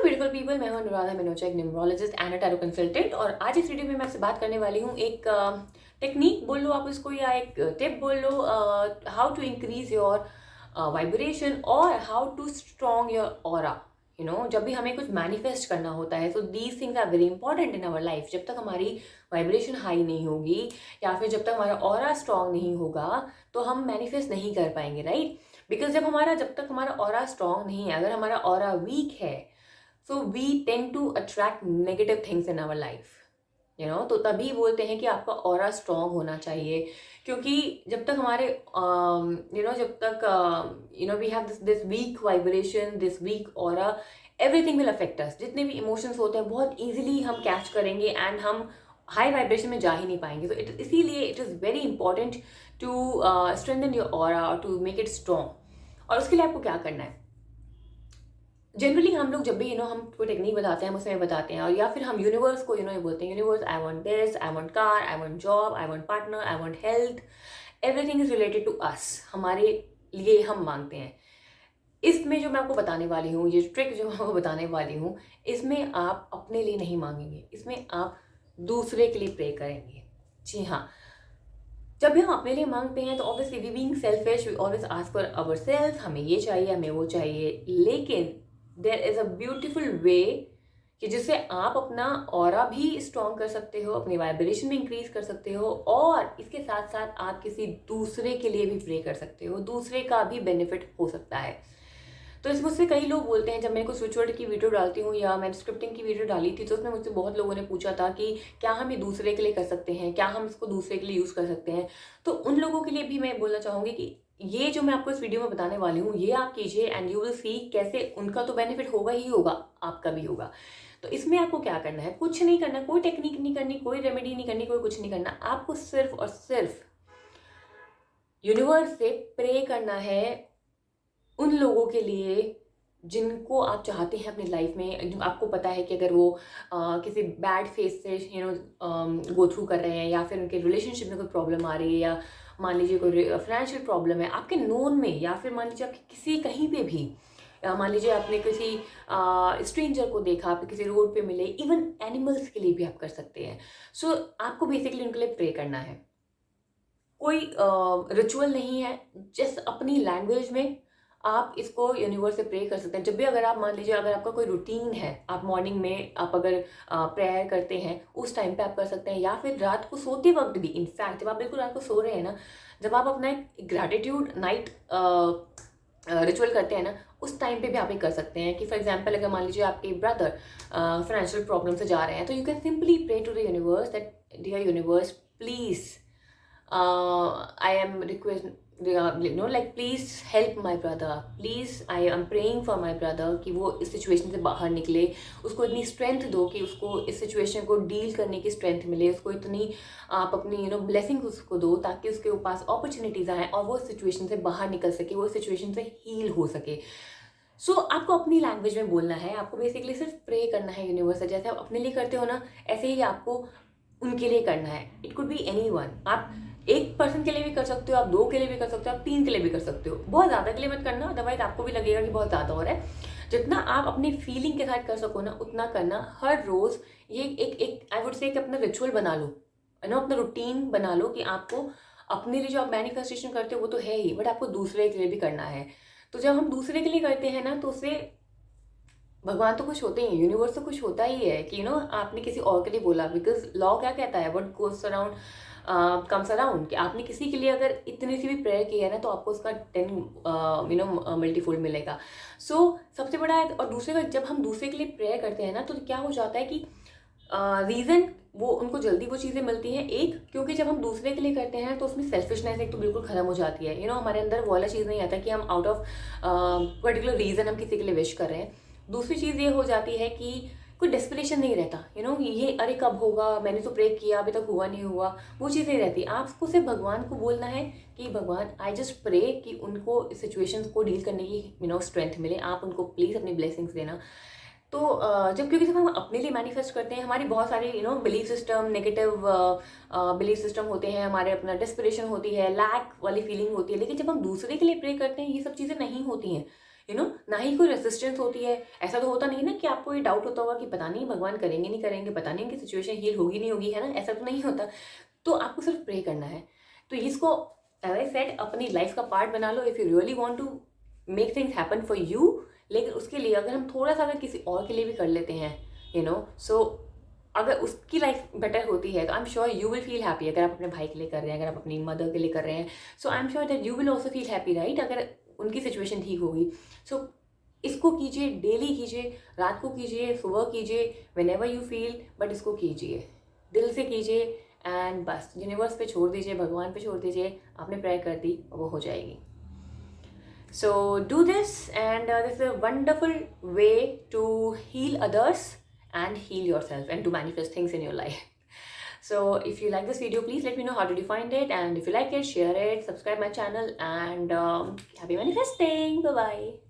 Beautiful people, मैं हूं अनुराधा मेनोचा, एक numerologist and a tarot consultant. और आज इस वीडियो में मैं आपसे बात करने वाली हूं एक टेक्निक बोल लो आप इसको, या एक टिप बोल लो, how to increase your vibration और how to strong your aura. जब भी हमें कुछ मैनिफेस्ट करना होता है, so these things are very important in our life. जब तक हमारी वाइब्रेशन हाई नहीं होगी या फिर जब तक हमारा ऑरा स्ट्रॉन्ग नहीं होगा तो हम मैनिफेस्ट नहीं कर पाएंगे, राइट? बिकॉज जब तक हमारा ऑरा स्ट्रॉन्ग नहीं है, अगर हमारा ऑरा वीक है, so we tend to attract negative things in our life. तो तभी बोलते हैं कि आपका ऑरा स्ट्रॉन्ग होना चाहिए, क्योंकि जब तक हमारे जब तक we have this weak vibration, this weak aura, everything will affect us. जितने भी इमोशंस होते हैं बहुत इजीली हम कैच करेंगे एंड हम हाई वाइब्रेशन में जा ही नहीं पाएंगे। तो इसीलिए it is very important to strengthen your aura और टू मेक इट स्ट्रॉन्ग। और उसके लिए आपको क्या करना है? जनरली हम लोग जब भी हम कोई टेक्निक बताते हैं, हम उसमें बताते हैं, और या फिर हम यूनिवर्स को ये बोलते हैं, universe, I want this, I want car, I want job, I want partner, I want health, everything is related to us. हमारे लिए हम मांगते हैं। इसमें जो मैं आपको बताने वाली हूँ, ये ट्रिक जो मैं आपको बताने वाली हूँ, इसमें आप अपने लिए नहीं मांगेंगे, इसमें आप दूसरे के लिए प्रे करेंगे। जी हाँ, जब भी हम अपने लिए मांगते हैं तो obviously we being selfish, we always ask for ourself, हमें ये चाहिए, हमें वो चाहिए। लेकिन there is a beautiful way कि जिससे आप अपना ऑरा भी स्ट्रॉन्ग कर सकते हो, अपनी वाइब्रेशन भी इंक्रीज कर सकते हो, और इसके साथ साथ आप किसी दूसरे के लिए भी प्रे कर सकते हो, दूसरे का भी बेनिफिट हो सकता है। तो इस मुझसे कई लोग बोलते हैं, जब मैं कुछ स्विच वर्ड की वीडियो डालती हूँ या मैंने स्क्रिप्टिंग की वीडियो डाली थी, तो उसमें मुझसे बहुत लोगों ने पूछा था कि क्या हम ये दूसरे के लिए कर सकते हैं, क्या हम इसको दूसरे के लिए यूज़ कर सकते हैं। तो उन लोगों के लिए भी मैं बोलना चाहूँगी कि ये जो मैं आपको इस वीडियो में बताने वाली हूँ, ये आप कीजिए एंड यू विल सी कैसे उनका तो बेनिफिट होगा ही होगा, आपका भी होगा। तो इसमें आपको क्या करना है? कुछ नहीं करना, कोई टेक्निक नहीं करनी, कोई रेमेडी नहीं करनी, कोई कुछ नहीं करना। आपको सिर्फ और सिर्फ यूनिवर्स से प्रे करना है उन लोगों के लिए जिनको आप चाहते हैं अपनी लाइफ में। आपको पता है कि अगर वो किसी बैड फेस से गो थ्रू कर रहे हैं, या फिर उनके रिलेशनशिप में कोई प्रॉब्लम आ रही है, या मान लीजिए कोई फाइनेंशियल प्रॉब्लम है आपके नोन में, या फिर मान लीजिए आपके किसी कहीं पे भी, मान लीजिए आपने किसी स्ट्रेंजर को देखा, आप किसी रोड पे मिले, इवन एनिमल्स के लिए भी आप कर सकते हैं। सो आपको बेसिकली उनके लिए प्रे करना है। कोई रिचुअल नहीं है, जस्ट अपनी लैंग्वेज में आप इसको यूनिवर्स से प्रे कर सकते हैं। जब भी अगर आप मान लीजिए, अगर आपका कोई रूटीन है, आप मॉर्निंग में आप अगर प्रेयर करते हैं, उस टाइम पे आप कर सकते हैं, या फिर रात को सोते वक्त भी। इनफैक्ट जब आप बिल्कुल रात को सो रहे हैं ना, जब आप अपना एक ग्रैटिट्यूड नाइट रिचुअल करते हैं ना, उस टाइम पे भी आप ये कर सकते हैं। कि फॉर एग्जाम्पल अगर मान लीजिए आपके ब्रदर फाइनेंशियल प्रॉब्लम से जा रहे हैं, तो you can simply pray to the universe that dear universe, please I am request like please help my brother, please I am praying for my brother कि वो इस सिचुएशन से बाहर निकले, उसको इतनी स्ट्रेंथ दो कि उसको इस सिचुएशन को डील करने की स्ट्रेंथ मिले, उसको इतनी आप अपनी ब्लेसिंग उसको दो ताकि उसके पास अपॉर्चुनिटीज आए और वो सिचुएशन से बाहर निकल सके, वो सिचुएशन से हील हो सके। सो आपको अपनी लैंग्वेज में बोलना है, आपको बेसिकली सिर्फ प्रे करना है यूनिवर्स से। जैसे आप अपने लिए करते हो ना, ऐसे ही आपको उनके लिए करना है। इट कुड बी एनीवन, आप एक पर्सन के लिए भी कर सकते हो, आप दो के लिए भी कर सकते हो, आप तीन के लिए भी कर सकते हो। बहुत ज़्यादा के लिए मत करना, अदरवाइज आपको भी लगेगा कि बहुत ज़्यादा हो रहा है। जितना आप अपनी फीलिंग के साथ कर सको ना, उतना करना। हर रोज़ ये एक आई वुड से कि अपना रिचुअल बना लो, अपना रूटीन बना लो कि आपको अपने लिए जो आप मैनिफेस्टेशन करते हो वो तो है ही, बट आपको दूसरे के लिए भी करना है। तो जब हम दूसरे के लिए करते हैं ना, तो उससे भगवान तो खुश होते ही हैं, यूनिवर्स तो खुश होता ही है कि आपने किसी और के लिए बोला। बिकॉज लॉ क्या कहता है, what goes around comes around, कि आपने किसी के लिए अगर इतनी सी भी प्रेयर की है ना, तो आपको उसका 10 मल्टीफोल्ड मिलेगा। सो सबसे बड़ा है। और दूसरे का, जब हम दूसरे के लिए प्रेयर करते हैं ना, तो क्या हो जाता है कि रीज़न वो उनको जल्दी वो चीज़ें मिलती हैं। एक, क्योंकि जब हम दूसरे के लिए करते हैं तो उसमें सेल्फिशनेस एक तो बिल्कुल ख़त्म हो जाती है। हमारे अंदर वो वाला चीज़ नहीं आता कि हम आउट ऑफ पर्टिकुलर रीज़न हम किसी के लिए विश कर रहे हैं। दूसरी चीज़ ये हो जाती है कि कोई डेस्परेशन नहीं रहता, ये अरे कब होगा, मैंने तो प्रे किया अभी तक हुआ नहीं हुआ, वो चीज़ नहीं रहती। आपको सिर्फ भगवान को बोलना है कि भगवान, आई जस्ट प्रे कि उनको इस सिचुएशंस को डील करने की स्ट्रेंथ मिले, आप उनको प्लीज़ अपनी ब्लेसिंग्स देना। तो क्योंकि जब हम अपने लिए मैनिफेस्ट करते हैं, हमारी बहुत सारी belief system, negative belief system होते हैं हमारे, अपना डेस्परेशन होती है, लैक वाली फीलिंग होती है। लेकिन जब हम दूसरे के लिए प्रे करते हैं, ये सब चीज़ें नहीं होती हैं। ना ही कोई रेसिस्टेंस होती है। ऐसा तो होता नहीं ना कि आपको ये डाउट होता होगा कि पता नहीं भगवान करेंगे नहीं करेंगे, पता नहीं उनकी सिचुएशन हील होगी नहीं होगी, है ना, ऐसा तो नहीं होता। तो आपको सिर्फ प्रे करना है। तो इसको एज आई सेड अपनी लाइफ का पार्ट बना लो if you really want to make things happen for you. लेकिन उसके लिए अगर हम थोड़ा सा अगर किसी और के लिए भी कर लेते हैं, सो अगर उसकी लाइफ बेटर होती है तो आई am sure you will feel happy. अगर आप अपने भाई के लिए कर रहे हैं, अगर आप अपनी मदर के लिए कर रहे हैं, so I am sure that you will also feel happy, right, अगर उनकी सिचुएशन ठीक होगी। सो इसको कीजिए, डेली कीजिए, रात को कीजिए, सुबह कीजिए, when ever you feel, but इसको कीजिए, दिल से कीजिए। एंड बस यूनिवर्स पे छोड़ दीजिए, भगवान पे छोड़ दीजिए, आपने प्रेयर कर दी, वो हो जाएगी। So do this, and this is a wonderful way to heal others and heal yourself and to manifest things in your life. So if you like this video, please let me know how did you find it, and if you like it, share it, subscribe my channel, and happy manifesting. Bye bye.